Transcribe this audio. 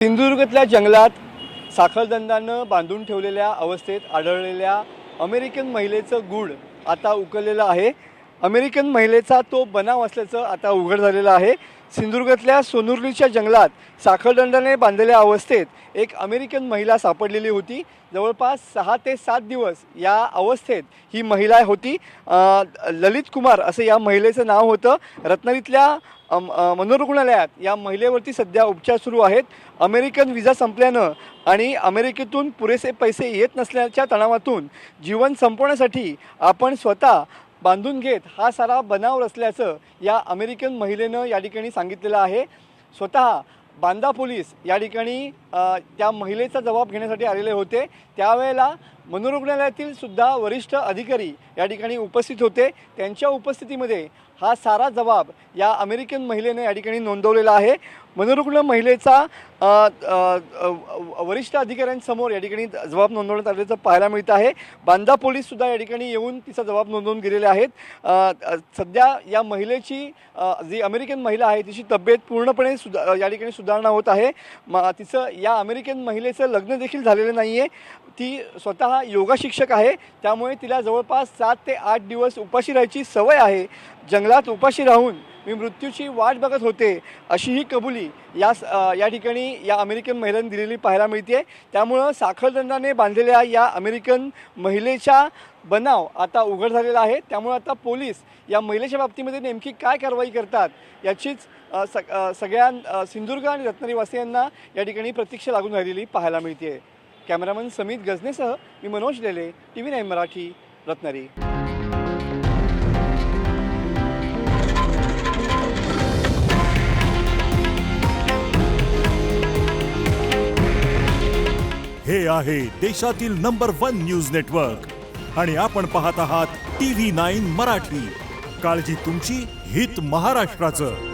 सिंधुदुर्गातल्या जंगलात साखळदंडानं बांधून ठेवलेल्या अवस्थेत आढळलेल्या अमेरिकन महिलेचं गूढ आता उकललेलं आहे। अमेरिकन महिलेचा तो बनाव असल्याचं आता उघड झालेलं आहे। सिंधुदुर्गातल्या सोनुर्लीच्या जंगलात साखळदंडाने बांधलेल्या अवस्थेत एक अमेरिकन महिला सापडलेली होती। जवळपास 6 ते 7 दिवस या अवस्थेत ही महिला होती। ललित कुमार असं या महिलेचं नाव होतं। रत्नागिरीतल्या मनोरुग्णालयात या महिलेवरती सध्या उपचार सुरू आहेत। अमेरिकन व्हिसा संपल्यानं आणि अमेरिकेतून पुरेसे पैसे येत नसल्याच्या तणावातून जीवन संपवण्यासाठी आपण स्वतः बांधून घेत हा सारा बनाव रचल्याचं या अमेरिकन महिलेनं या ठिकाणी सांगितलेलं आहे। स्वतः बांदा पोलीस या ठिकाणी त्या महिलेचा जबाब घेण्यासाठी आलेले होते। त्यावेळेला मनोरुग्णालयातील सुद्धा वरिष्ठ अधिकारी या ठिकाणी उपस्थित होते। त्यांच्या उपस्थितीमध्ये हा सारा जबाब या अमेरिकन महिलेने या ठिकाणी नोंदवलेला आहे। मनोरुग्ण महिलेचा वरिष्ठ अधिकाऱ्यांसमोर या ठिकाणी जबाब नोंदवण्यात आल्याचं पाहायला मिळत आहे। बांदा पोलीस सुद्धा या ठिकाणी येऊन तिचा जबाब नोंदवून गेलेले आहेत। सध्या या महिलेची जी अमेरिकन महिला आहे तिची तब्येत पूर्णपणे या ठिकाणी सुधारणा होत आहे। तिचं या अमेरिकन महिलेचं लग्न देखील झालेलं नाही आहे। ती स्वतः योगा शिक्षक आहे, त्यामुळे तिला जवळपास 7 ते 8 दिवस उपाशी राहायची सवय आहे। जंगलात उपाशी राहून मी मृत्यूची वाट बघत होते अशी ही कबुली या ठिकाणी या अमेरिकन महिलेने दिलेली पाहायला मिळते। त्यामुळं साखळदंडाने बांधलेल्या या अमेरिकन महिलेचा बनाव आता उघड झालेला आहे। त्यामुळे आता पोलीस या महिलेच्या बाबतीमध्ये नेमकी काय कारवाई करतात याचीच सगळ्या सिंधुदुर्ग आणि रत्नागिरीवासियांना या ठिकाणी प्रतीक्षा लागून राहिलेली पाहायला मिळते। कॅमेरामन समित गजनेसह मी मनोज लेले, TV9 मराठी, रत्नागिरी। हे आहे देशातील नंबर 1 न्यूज नेटवर्क आणि आपण पाहत आहात TV9 मराठी। काळजी तुमची, हित महाराष्ट्राचं।